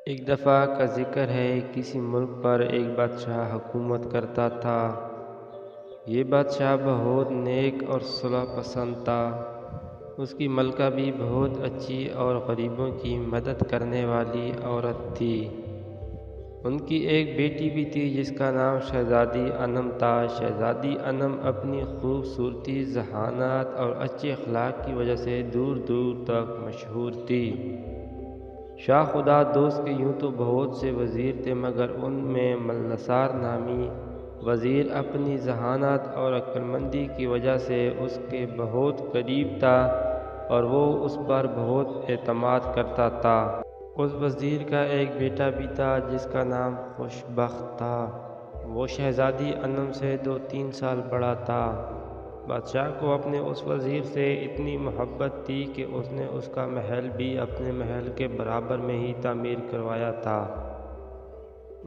ایک دفعہ کا ذکر ہے، کسی ملک پر ایک بادشاہ حکومت کرتا تھا۔ یہ بادشاہ بہت نیک اور صلح پسند تھا۔ اس کی ملکہ بھی بہت اچھی اور غریبوں کی مدد کرنے والی عورت تھی۔ ان کی ایک بیٹی بھی تھی جس کا نام شہزادی انم تھا۔ شہزادی انم اپنی خوبصورتی، ذہانت اور اچھے اخلاق کی وجہ سے دور دور تک مشہور تھی۔ شاہ خدا دوست کے یوں تو بہت سے وزیر تھے، مگر ان میں ملنسار نامی وزیر اپنی ذہانت اور عقلمندی کی وجہ سے اس کے بہت قریب تھا اور وہ اس پر بہت اعتماد کرتا تھا۔ اس وزیر کا ایک بیٹا بھی تھا جس کا نام خوش بخت تھا۔ وہ شہزادی انم سے 2-3 سال بڑا تھا۔ بادشاہ کو اپنے اس وزیر سے اتنی محبت تھی کہ اس نے اس کا محل بھی اپنے محل کے برابر میں ہی تعمیر کروایا تھا۔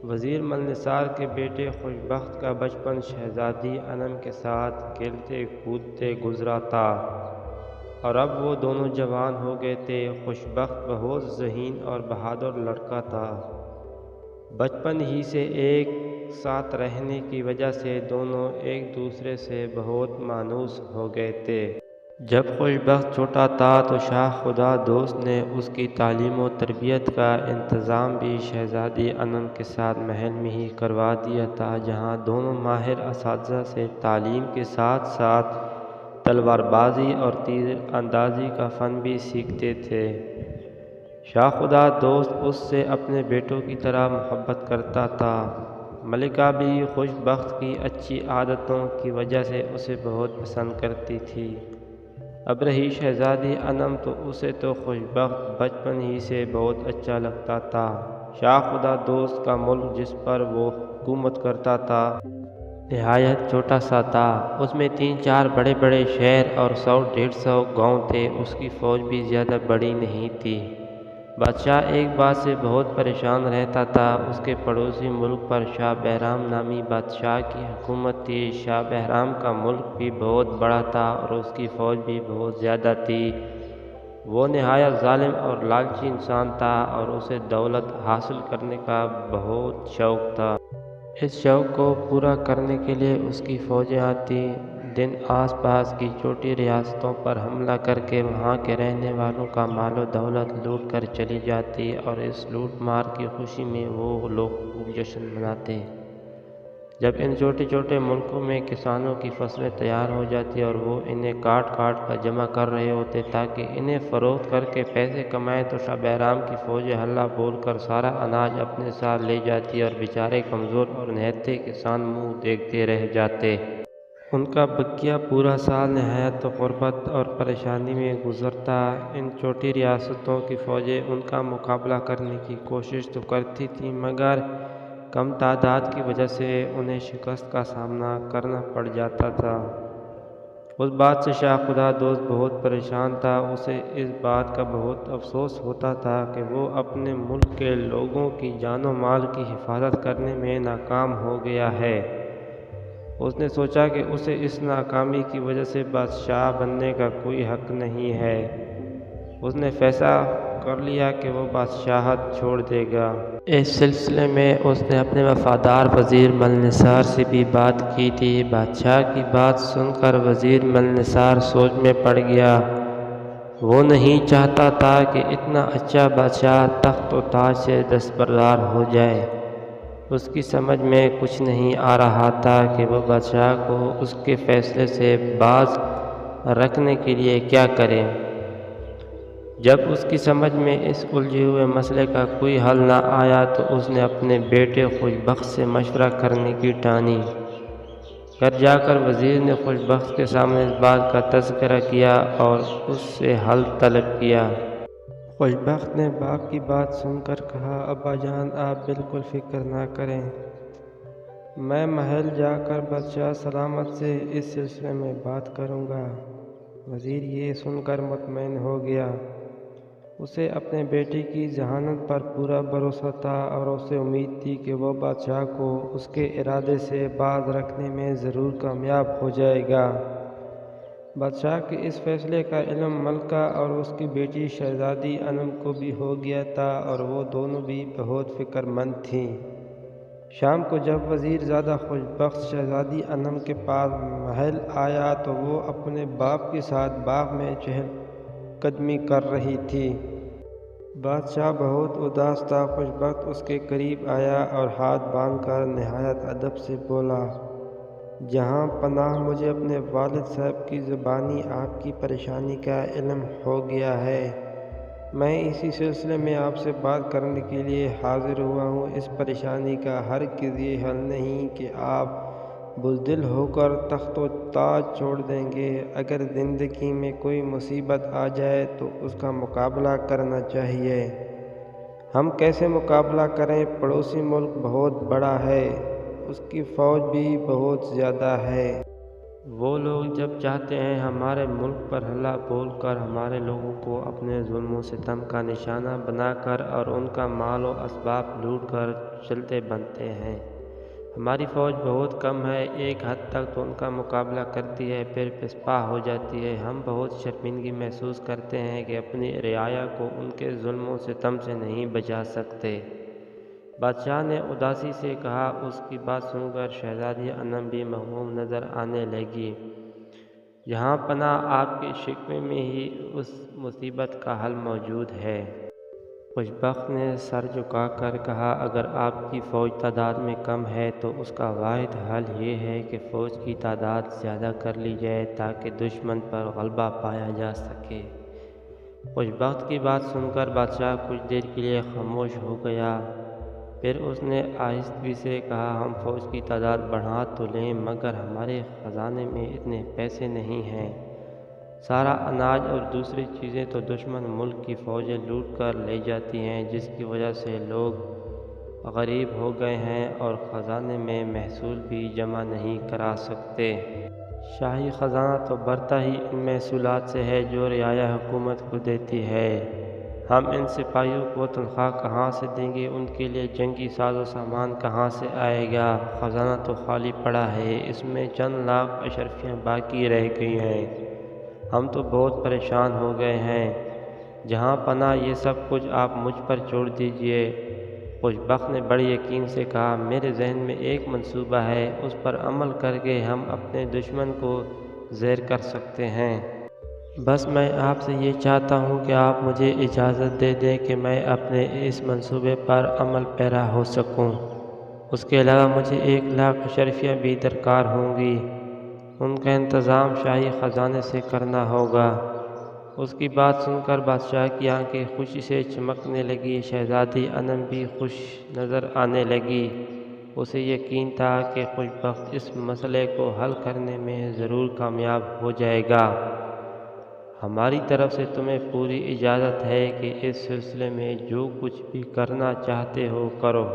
وزیر ملنسار کے بیٹے خوش بخت کا بچپن شہزادی انم کے ساتھ کھیلتے کودتے گزرا تھا، اور اب وہ دونوں جوان ہو گئے تھے۔ خوش بخت بہت ذہین اور بہادر لڑکا تھا۔ بچپن ہی سے ایک ساتھ رہنے کی وجہ سے دونوں ایک دوسرے سے بہت مانوس ہو گئے تھے۔ جب خوش بخت چھوٹا تھا تو شاہ خدا دوست نے اس کی تعلیم و تربیت کا انتظام بھی شہزادی انم کے ساتھ محل میں ہی کروا دیا تھا، جہاں دونوں ماہر اساتذہ سے تعلیم کے ساتھ ساتھ تلوار بازی اور تیر اندازی کا فن بھی سیکھتے تھے۔ شاہ خدا دوست اس سے اپنے بیٹوں کی طرح محبت کرتا تھا۔ ملکہ بھی خوش بخت کی اچھی عادتوں کی وجہ سے اسے بہت پسند کرتی تھی۔ اب رہی شہزادی انم تو اسے تو خوش بخت بچپن ہی سے بہت اچھا لگتا تھا۔ شاہ خدا دوست کا ملک جس پر وہ حکومت کرتا تھا نہایت چھوٹا سا تھا۔ اس میں 3-4 بڑے بڑے شہر اور 100-150 گاؤں تھے۔ اس کی فوج بھی زیادہ بڑی نہیں تھی۔ بادشاہ ایک بات سے بہت پریشان رہتا تھا۔ اس کے پڑوسی ملک پر شاہ بہرام نامی بادشاہ کی حکومت تھی۔ شاہ بہرام کا ملک بھی بہت بڑا تھا اور اس کی فوج بھی بہت زیادہ تھی۔ وہ نہایت ظالم اور لالچی انسان تھا اور اسے دولت حاصل کرنے کا بہت شوق تھا۔ اس شوق کو پورا کرنے کے لیے اس کی فوجیں آتی دن آس پاس کی چھوٹی ریاستوں پر حملہ کر کے وہاں کے رہنے والوں کا مال و دولت لوٹ کر چلی جاتی، اور اس لوٹ مار کی خوشی میں وہ لوگ خوب جشن مناتے۔ جب ان چھوٹے چھوٹے ملکوں میں کسانوں کی فصلیں تیار ہو جاتی اور وہ انہیں کاٹ کاٹ کر جمع کر رہے ہوتے تاکہ انہیں فروخت کر کے پیسے کمائیں، تو شاہ بہرام کی فوجیں ہلہ بول کر سارا اناج اپنے ساتھ لے جاتی اور بیچارے کمزور اور نہتے کسان منہ دیکھتے رہ جاتے۔ ان کا بقیہ پورا سال نہایت غربت اور پریشانی میں گزرتا۔ ان چھوٹی ریاستوں کی فوجیں ان کا مقابلہ کرنے کی کوشش تو کرتی تھیں، مگر کم تعداد کی وجہ سے انہیں شکست کا سامنا کرنا پڑ جاتا تھا۔ اس بات سے شاہ خدا دوست بہت پریشان تھا۔ اسے اس بات کا بہت افسوس ہوتا تھا کہ وہ اپنے ملک کے لوگوں کی جان و مال کی حفاظت کرنے میں ناکام ہو گیا ہے۔ اس نے سوچا کہ اسے اس ناکامی کی وجہ سے بادشاہ بننے کا کوئی حق نہیں ہے۔ اس نے فیصلہ کر لیا کہ وہ بادشاہت چھوڑ دے گا۔ اس سلسلے میں اس نے اپنے وفادار وزیر ملنسار سے بھی بات کی تھی۔ بادشاہ کی بات سن کر وزیر ملنسار سوچ میں پڑ گیا۔ وہ نہیں چاہتا تھا کہ اتنا اچھا بادشاہ تخت و تاج سے دستبردار ہو جائے۔ اس کی سمجھ میں کچھ نہیں آ رہا تھا کہ وہ بادشاہ کو اس کے فیصلے سے باز رکھنے کے لیے کیا کرے۔ جب اس کی سمجھ میں اس الجھے ہوئے مسئلے کا کوئی حل نہ آیا تو اس نے اپنے بیٹے خوش بخت سے مشورہ کرنے کی ٹھانی۔ گھر جا کر وزیر نے خوش بخت کے سامنے اس بات کا تذکرہ کیا اور اس سے حل طلب کیا۔ خوش بخت نے باپ کی بات سن کر کہا، ابا جان، آپ بالکل فکر نہ کریں، میں محل جا کر بادشاہ سلامت سے اس سلسلے میں بات کروں گا۔ وزیر یہ سن کر مطمئن ہو گیا۔ اسے اپنے بیٹے کی ذہانت پر پورا بھروسہ تھا اور اسے امید تھی کہ وہ بادشاہ کو اس کے ارادے سے باز رکھنے میں ضرور کامیاب ہو جائے گا۔ بادشاہ کے اس فیصلے کا علم ملکہ اور اس کی بیٹی شہزادی انم کو بھی ہو گیا تھا اور وہ دونوں بھی بہت فکر مند تھیں۔ شام کو جب وزیر زادہ خوشبخت شہزادی انم کے پاس محل آیا تو وہ اپنے باپ کے ساتھ باغ میں چہل قدمی کر رہی تھی۔ بادشاہ بہت اداس تھا۔ خوشبخت اس کے قریب آیا اور ہاتھ باندھ کر نہایت ادب سے بولا، جہاں پناہ، مجھے اپنے والد صاحب کی زبانی آپ کی پریشانی کا علم ہو گیا ہے۔ میں اسی سلسلے میں آپ سے بات کرنے کے لیے حاضر ہوا ہوں۔ اس پریشانی کا ہرگز یہ حل نہیں کہ آپ بزدل ہو کر تخت و تاج چھوڑ دیں گے۔ اگر زندگی میں کوئی مصیبت آ جائے تو اس کا مقابلہ کرنا چاہیے۔ ہم کیسے مقابلہ کریں؟ پڑوسی ملک بہت بڑا ہے، اس کی فوج بھی بہت زیادہ ہے۔ وہ لوگ جب چاہتے ہیں ہمارے ملک پر حملہ بول کر ہمارے لوگوں کو اپنے ظلم و ستم کا نشانہ بنا کر اور ان کا مال و اسباب لوٹ کر چلتے بنتے ہیں۔ ہماری فوج بہت کم ہے، ایک حد تک تو ان کا مقابلہ کرتی ہے، پھر پسپا ہو جاتی ہے۔ ہم بہت شرمندگی محسوس کرتے ہیں کہ اپنی رعایا کو ان کے ظلم و ستم سے نہیں بچا سکتے۔ بادشاہ نے اداسی سے کہا۔ اس کی بات سن کر شہزادی انم بھی مغموم نظر آنے لگی۔ یہاں پناہ، آپ کے شکوے میں ہی اس مصیبت کا حل موجود ہے۔ خوشبخت نے سر جھکا کر کہا، اگر آپ کی فوج تعداد میں کم ہے تو اس کا واحد حل یہ ہے کہ فوج کی تعداد زیادہ کر لی جائے تاکہ دشمن پر غلبہ پایا جا سکے۔ خوشبخت کی بات سن کر بادشاہ کچھ دیر کے لیے خاموش ہو گیا، پھر اس نے آہستگی سے کہا، ہم فوج کی تعداد بڑھا تو لیں مگر ہمارے خزانے میں اتنے پیسے نہیں ہیں۔ سارا اناج اور دوسری چیزیں تو دشمن ملک کی فوجیں لوٹ کر لے جاتی ہیں، جس کی وجہ سے لوگ غریب ہو گئے ہیں اور خزانے میں محصول بھی جمع نہیں کرا سکتے۔ شاہی خزانہ تو بھرتا ہی ان محصولات سے ہے جو رعایا حکومت کو دیتی ہے۔ ہم ان سپاہیوں کو تنخواہ کہاں سے دیں گے؟ ان کے لیے جنگی ساز و سامان کہاں سے آئے گا؟ خزانہ تو خالی پڑا ہے، اس میں چند لاکھ اشرفیاں باقی رہ گئی ہیں۔ ہم تو بہت پریشان ہو گئے ہیں۔ جہاں پناہ، یہ سب کچھ آپ مجھ پر چھوڑ دیجیے۔ خوشبخت نے بڑے یقین سے کہا، میرے ذہن میں ایک منصوبہ ہے، اس پر عمل کر کے ہم اپنے دشمن کو زیر کر سکتے ہیں۔ بس میں آپ سے یہ چاہتا ہوں کہ آپ مجھے اجازت دے دیں کہ میں اپنے اس منصوبے پر عمل پیرا ہو سکوں۔ اس کے علاوہ مجھے 1,00,000 اشرفیاں بھی درکار ہوں گی۔ ان کا انتظام شاہی خزانے سے کرنا ہوگا۔ اس کی بات سن کر بادشاہ کی آنکھیں خوشی سے چمکنے لگیں۔ شہزادی انم بھی خوش نظر آنے لگی۔ اسے یقین تھا کہ خوشبخت اس مسئلے کو حل کرنے میں ضرور کامیاب ہو جائے گا۔ ہماری طرف سے تمہیں پوری اجازت ہے کہ اس سلسلے میں جو کچھ بھی کرنا چاہتے ہو کرو۔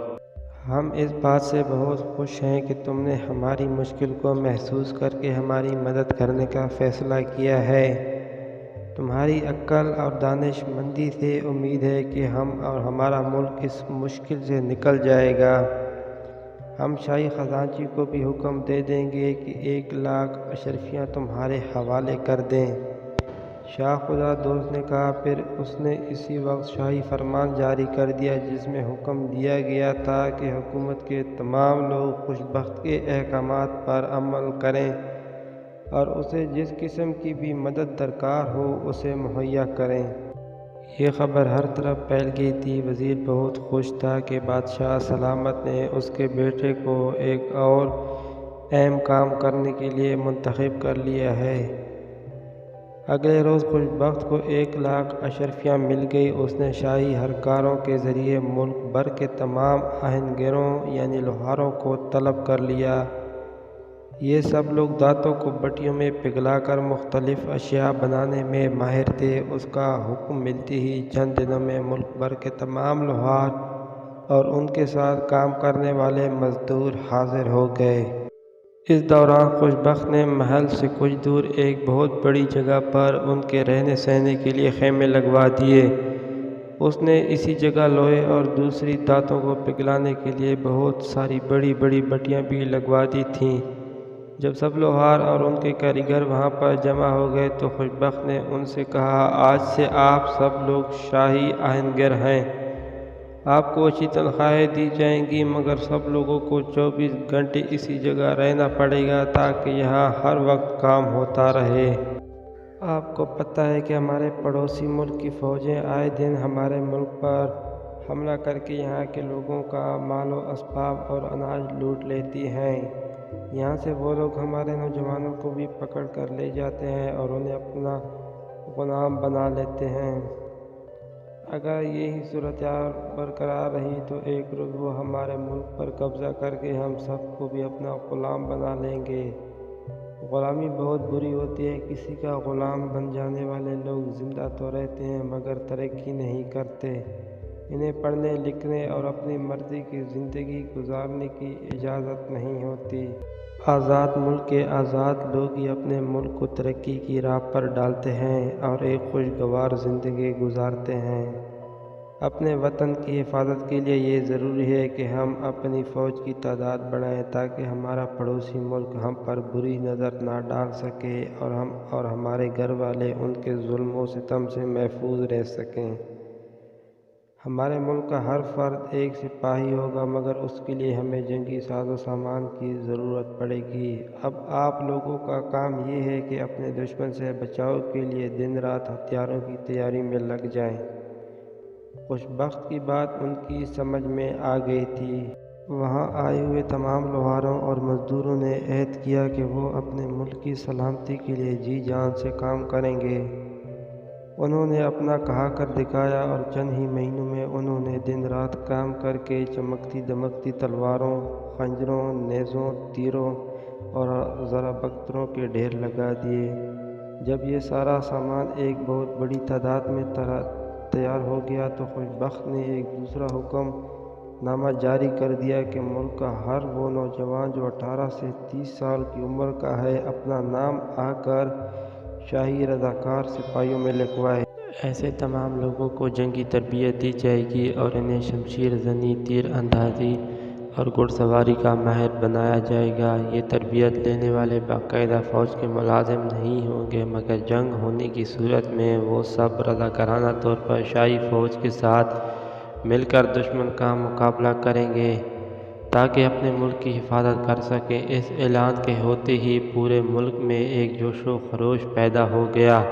ہم اس بات سے بہت خوش ہیں کہ تم نے ہماری مشکل کو محسوس کر کے ہماری مدد کرنے کا فیصلہ کیا ہے۔ تمہاری عقل اور دانش مندی سے امید ہے کہ ہم اور ہمارا ملک اس مشکل سے نکل جائے گا۔ ہم شاہی خزانچی کو بھی حکم دے دیں گے کہ 1,00,000 اشرفیاں تمہارے حوالے کر دیں۔ شاہ خدا دوست نے کہا۔ پھر اس نے اسی وقت شاہی فرمان جاری کر دیا جس میں حکم دیا گیا تھا کہ حکومت کے تمام لوگ خوشبخت کے احکامات پر عمل کریں اور اسے جس قسم کی بھی مدد درکار ہو اسے مہیا کریں۔ یہ خبر ہر طرف پھیل گئی تھی۔ وزیر بہت خوش تھا کہ بادشاہ سلامت نے اس کے بیٹے کو ایک اور اہم کام کرنے کے لیے منتخب کر لیا ہے۔ اگلے روز خوشبخت کو 1,00,000 اشرفیاں مل گئی۔ اس نے شاہی اہلکاروں کے ذریعے ملک بھر کے تمام آہن گروں یعنی لوہاروں کو طلب کر لیا۔ یہ سب لوگ دھاتوں کو بھٹیوں میں پگھلا کر مختلف اشیاء بنانے میں ماہر تھے۔ اس کا حکم ملتے ہی چند دنوں میں ملک بھر کے تمام لوہار اور ان کے ساتھ کام کرنے والے مزدور حاضر ہو گئے۔ اس دوران خوشبخت نے محل سے کچھ دور ایک بہت بڑی جگہ پر ان کے رہنے سہنے کے لیے خیمے لگوا دیے۔ اس نے اسی جگہ لوہے اور دوسری دھاتوں کو پگھلانے کے لیے بہت ساری بڑی بڑی بھٹیاں بھی لگوا دی تھیں جب سب لوہار اور ان کے کاریگر وہاں پر جمع ہو گئے تو خوشبخت نے ان سے کہا، آج سے آپ سب لوگ شاہی آہنگر ہیں۔ آپ کو اچھی تنخواہیں دی جائیں گی، مگر سب لوگوں کو 24 گھنٹے اسی جگہ رہنا پڑے گا تاکہ یہاں ہر وقت کام ہوتا رہے۔ آپ کو پتہ ہے کہ ہمارے پڑوسی ملک کی فوجیں آئے دن ہمارے ملک پر حملہ کر کے یہاں کے لوگوں کا مال و اسباب اور اناج لوٹ لیتی ہیں۔ یہاں سے وہ لوگ ہمارے نوجوانوں کو بھی پکڑ کر لے جاتے ہیں اور انہیں اپنا غلام بنا لیتے ہیں۔ اگر یہی صورتحال برقرار رہی تو ایک روز وہ ہمارے ملک پر قبضہ کر کے ہم سب کو بھی اپنا غلام بنا لیں گے۔ غلامی بہت بری ہوتی ہے۔ کسی کا غلام بن جانے والے لوگ زندہ تو رہتے ہیں مگر ترقی نہیں کرتے۔ انہیں پڑھنے لکھنے اور اپنی مرضی کی زندگی گزارنے کی اجازت نہیں ہوتی۔ آزاد ملک کے آزاد لوگ ہی اپنے ملک کو ترقی کی راہ پر ڈالتے ہیں اور ایک خوشگوار زندگی گزارتے ہیں۔ اپنے وطن کی حفاظت کے لیے یہ ضروری ہے کہ ہم اپنی فوج کی تعداد بڑھائیں تاکہ ہمارا پڑوسی ملک ہم پر بری نظر نہ ڈال سکے اور ہم اور ہمارے گھر والے ان کے ظلم و ستم سے محفوظ رہ سکیں۔ ہمارے ملک کا ہر فرد ایک سپاہی ہوگا مگر اس کے لیے ہمیں جنگی ساز و سامان کی ضرورت پڑے گی۔ اب آپ لوگوں کا کام یہ ہے کہ اپنے دشمن سے بچاؤ کے لیے دن رات ہتھیاروں کی تیاری میں لگ جائیں۔ خوشبخت کی بات ان کی سمجھ میں آ گئی تھی۔ وہاں آئے ہوئے تمام لوہاروں اور مزدوروں نے عہد کیا کہ وہ اپنے ملک کی سلامتی کے لیے جی جان سے کام کریں گے۔ انہوں نے اپنا کہا کر دکھایا اور چند ہی مہینوں میں انہوں نے دن رات کام کر کے چمکتی دمکتی تلواروں، خنجروں، نیزوں، تیروں اور زرہ بختروں کے ڈھیر لگا دیے۔ جب یہ سارا سامان ایک بہت بڑی تعداد میں تیار ہو گیا تو خوشبخت نے ایک دوسرا حکم نامہ جاری کر دیا کہ ملک کا ہر وہ نوجوان جو 18 سے 30 سال کی عمر کا ہے اپنا نام آ کر شاہی رضاکار سپاہیوں میں لکھوائے۔ ایسے تمام لوگوں کو جنگی تربیت دی جائے گی اور انہیں شمشیر زنی، تیر اندازی اور گھڑ سواری کا ماہر بنایا جائے گا۔ یہ تربیت لینے والے باقاعدہ فوج کے ملازم نہیں ہوں گے مگر جنگ ہونے کی صورت میں وہ سب رضاکارانہ طور پر شاہی فوج کے ساتھ مل کر دشمن کا مقابلہ کریں گے تاکہ اپنے ملک کی حفاظت کر سکیں۔ اس اعلان کے ہوتے ہی پورے ملک میں ایک جوش و خروش پیدا ہو گیا۔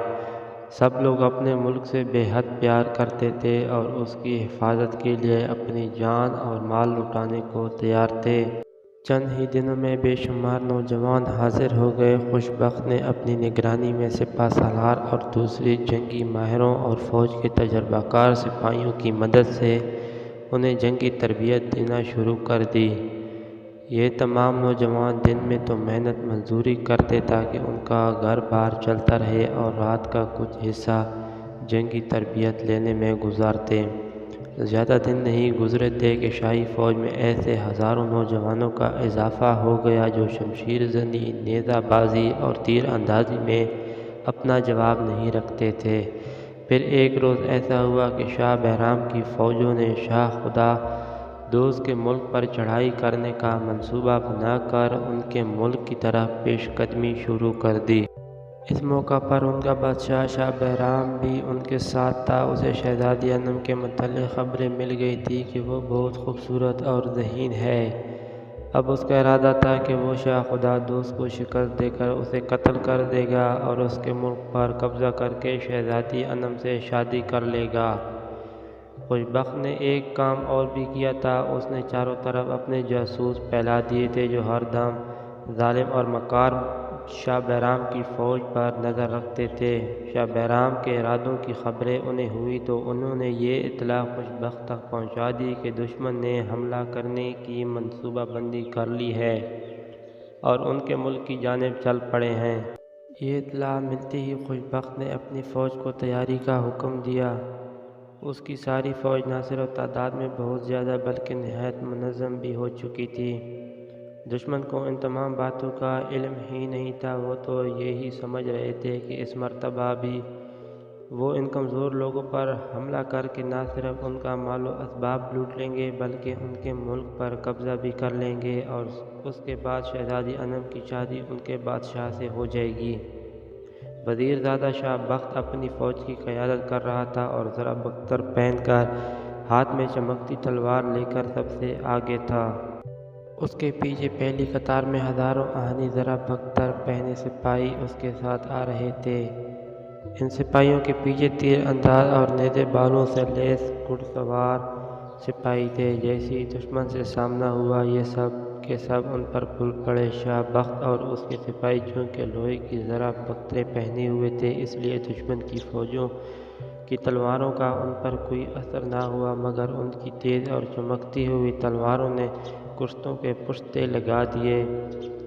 سب لوگ اپنے ملک سے بے حد پیار کرتے تھے اور اس کی حفاظت کے لیے اپنی جان اور مال لٹانے کو تیار تھے۔ چند ہی دنوں میں بے شمار نوجوان حاضر ہو گئے۔ خوشبخت نے اپنی نگرانی میں سپہ سالار اور دوسرے جنگی ماہروں اور فوج کے تجربہ کار سپاہیوں کی مدد سے انہیں جنگی تربیت دینا شروع کر دی۔ یہ تمام نوجوان دن میں تو محنت مزدوری کرتے تاکہ ان کا گھر بار چلتا رہے اور رات کا کچھ حصہ جنگی تربیت لینے میں گزارتے۔ زیادہ دن نہیں گزرے تھے کہ شاہی فوج میں ایسے ہزاروں نوجوانوں کا اضافہ ہو گیا جو شمشیر زنی، نیزہ بازی اور تیر اندازی میں اپنا جواب نہیں رکھتے تھے۔ پھر ایک روز ایسا ہوا کہ شاہ بہرام کی فوجوں نے شاہ خدا دوست کے ملک پر چڑھائی کرنے کا منصوبہ بنا کر ان کے ملک کی طرف پیش قدمی شروع کر دی۔ اس موقع پر ان کا بادشاہ شاہ بہرام بھی ان کے ساتھ تھا۔ اسے شہزادی انم کے متعلق خبریں مل گئی تھیں کہ وہ بہت خوبصورت اور ذہین ہے۔ اب اس کا ارادہ تھا کہ وہ شاہ خدا دوست کو شکست دے کر اسے قتل کر دے گا اور اس کے ملک پر قبضہ کر کے شہزادی انم سے شادی کر لے گا۔ خوشبخت نے ایک کام اور بھی کیا تھا۔ اس نے چاروں طرف اپنے جاسوس پھیلا دیے تھے جو ہر دم ظالم اور مکار شاہ بہرام کی فوج پر نظر رکھتے تھے۔ شاہ بہرام کے ارادوں کی خبریں انہیں ہوئی تو انہوں نے یہ اطلاع خوشبخت تک پہنچا دی کہ دشمن نے حملہ کرنے کی منصوبہ بندی کر لی ہے اور ان کے ملک کی جانب چل پڑے ہیں۔ یہ اطلاع ملتے ہی خوشبخت نے اپنی فوج کو تیاری کا حکم دیا۔ اس کی ساری فوج نہ صرف تعداد میں بہت زیادہ بلکہ نہایت منظم بھی ہو چکی تھی۔ دشمن کو ان تمام باتوں کا علم ہی نہیں تھا۔ وہ تو یہی سمجھ رہے تھے کہ اس مرتبہ بھی وہ ان کمزور لوگوں پر حملہ کر کے نہ صرف ان کا مال و اسباب لوٹ لیں گے بلکہ ان کے ملک پر قبضہ بھی کر لیں گے، اور اس کے بعد شہزادی انم کی شادی ان کے بادشاہ سے ہو جائے گی۔ وزیر زادہ شاہ بخت اپنی فوج کی قیادت کر رہا تھا اور زرہ بختر پہن کر ہاتھ میں چمکتی تلوار لے کر سب سے آگے تھا۔ اس کے پیچھے پہلی قطار میں ہزاروں آہنی زرہ بختر پہنے سپاہی اس کے ساتھ آ رہے تھے۔ ان سپاہیوں کے پیچھے تیر انداز اور نیزے بالوں سے لیس گھڑ سوار سپاہی تھے۔ جیسے ہی دشمن سے سامنا ہوا یہ سب کے سب ان پر کھل پڑے۔ شاہ بخت اور اس کے سپاہی چونکہ لوہے کی زرہ بختریں پہنے ہوئے تھے اس لیے دشمن کی فوجوں کی تلواروں کا ان پر کوئی اثر نہ ہوا، مگر ان کی تیز اور چمکتی ہوئی تلواروں نے کشتوں کے پشتے لگا دیے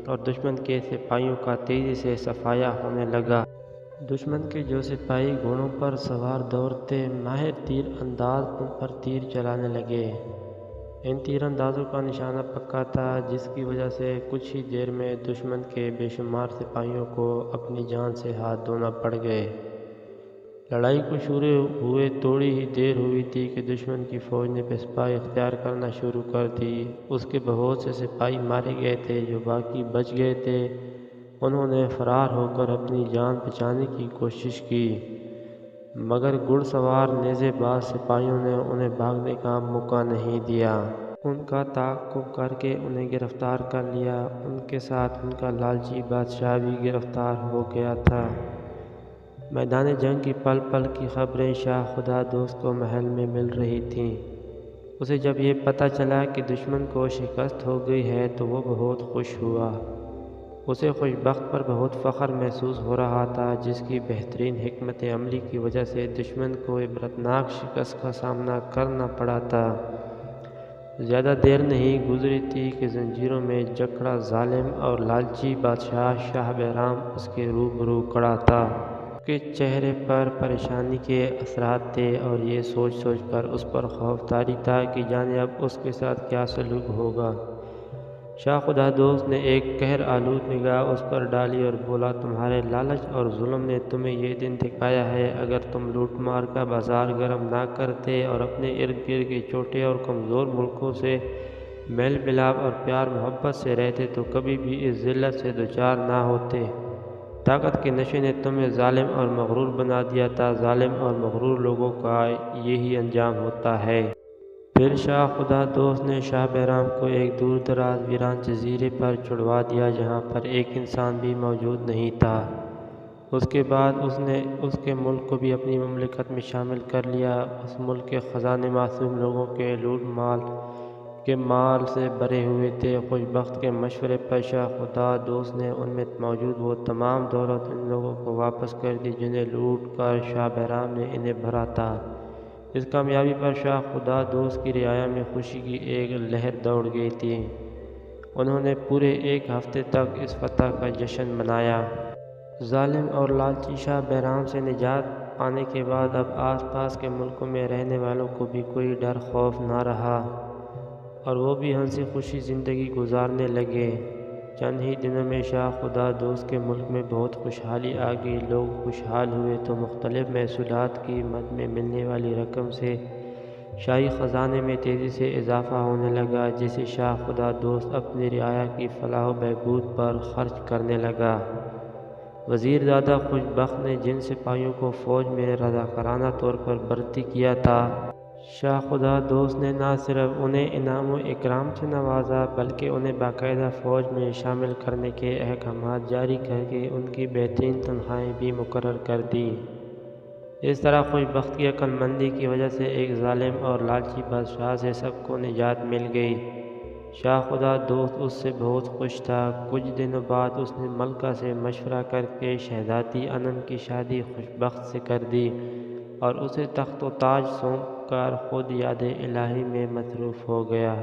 اور دشمن کے سپاہیوں کا تیزی سے صفایا ہونے لگا۔ دشمن کے جو سپاہی گھوڑوں پر سوار دوڑتے ماہر تیر انداز ان پر تیر چلانے لگے۔ ان تیر اندازوں کا نشانہ پکا تھا، جس کی وجہ سے کچھ ہی دیر میں دشمن کے بے شمار سپاہیوں کو اپنی جان سے ہاتھ دھونا پڑ گئے۔ لڑائی کو شروع ہوئے تھوڑی ہی دیر ہوئی تھی کہ دشمن کی فوج نے پسپاہی اختیار کرنا شروع کر دی۔ اس کے بہت سے سپاہی مارے گئے تھے، جو باقی بچ گئے تھے انہوں نے فرار ہو کر اپنی جان بچانے کی کوشش کی، مگر گھڑ سوار نیزے باز سپاہیوں نے انہیں بھاگنے کا موقع نہیں دیا۔ ان کا تعاقب کر کے انہیں گرفتار کر لیا۔ ان کے ساتھ ان کا لالچی بادشاہ بھی گرفتار ہو گیا تھا۔ میدان جنگ کی پل پل کی خبریں شاہ خدا دوست کو محل میں مل رہی تھیں۔ اسے جب یہ پتہ چلا کہ دشمن کو شکست ہو گئی ہے تو وہ بہت خوش ہوا۔ اسے خوش بخت پر بہت فخر محسوس ہو رہا تھا، جس کی بہترین حکمت عملی کی وجہ سے دشمن کو عبرتناک شکست کا سامنا کرنا پڑا تھا۔ زیادہ دیر نہیں گزری تھی کہ زنجیروں میں جکڑا ظالم اور لالچی بادشاہ شاہ بیرام اس کے روبرو کھڑا تھا۔ اس کے چہرے پر پریشانی کے اثرات تھے اور یہ سوچ سوچ کر اس پر خوف طاری تھا کہ جانے اب اس کے ساتھ کیا سلوک ہوگا۔ شاہ خدا دوست نے ایک قہر آلود نگاہ اس پر ڈالی اور بولا، تمہارے لالچ اور ظلم نے تمہیں یہ دن دکھایا ہے۔ اگر تم لوٹ مار کا بازار گرم نہ کرتے اور اپنے ارد گرد کے چھوٹے اور کمزور ملکوں سے میل ملاپ اور پیار محبت سے رہتے تو کبھی بھی اس ذلت سے دوچار نہ ہوتے۔ طاقت کے نشے نے تمہیں ظالم اور مغرور بنا دیا تھا۔ ظالم اور مغرور لوگوں کا یہی انجام ہوتا ہے۔ پھر شاہ خدا دوست نے شاہ بیرام کو ایک دور دراز ویران جزیرے پر چھڑوا دیا جہاں پر ایک انسان بھی موجود نہیں تھا۔ اس کے بعد اس نے اس کے ملک کو بھی اپنی مملکت میں شامل کر لیا۔ اس ملک کے خزانے معصوم لوگوں کے لوٹ مال سے بھرے ہوئے تھے۔ خوش بخت کے مشورے پر شاہ خدا دوست نے ان میں موجود وہ تمام دولت ان لوگوں کو واپس کر دی جنہیں لوٹ کر شاہ بیرام نے انہیں بھرا تھا۔ اس کامیابی پر شاہ خدا دوست کی رعایا میں خوشی کی ایک لہر دوڑ گئی تھی۔ انہوں نے پورے ایک ہفتے تک اس فتح کا جشن منایا۔ ظالم اور لالچی شاہ بیرام سے نجات پانے کے بعد اب آس پاس کے ملکوں میں رہنے والوں کو بھی کوئی ڈر خوف نہ رہا اور وہ بھی ہنسی خوشی زندگی گزارنے لگے۔ چند ہی دنوں میں شاہ خدا دوست کے ملک میں بہت خوشحالی آ گئی۔ لوگ خوشحال ہوئے تو مختلف محصولات کی مد میں ملنے والی رقم سے شاہی خزانے میں تیزی سے اضافہ ہونے لگا، جسے شاہ خدا دوست اپنی رعایا کی فلاح و بہبود پر خرچ کرنے لگا۔ وزیر زادہ خوش بخت نے جن سپاہیوں کو فوج میں رضاکارانہ طور پر بھرتی کیا تھا، شاہ خدا دوست نے نہ صرف انہیں انعام و اکرام سے نوازا بلکہ انہیں باقاعدہ فوج میں شامل کرنے کے احکامات جاری کر کے ان کی بہترین تنخواہیں بھی مقرر کر دیں۔ اس طرح خوش بخت کی عقل مندی کی وجہ سے ایک ظالم اور لالچی بادشاہ سے سب کو نجات مل گئی۔ شاہ خدا دوست اس سے بہت خوش تھا۔ کچھ دنوں بعد اس نے ملکہ سے مشورہ کر کے شہزادی انم کی شادی خوش بخت سے کر دی اور اسے تخت و تاج سونپ کر خود یاد الہی میں مصروف ہو گیا۔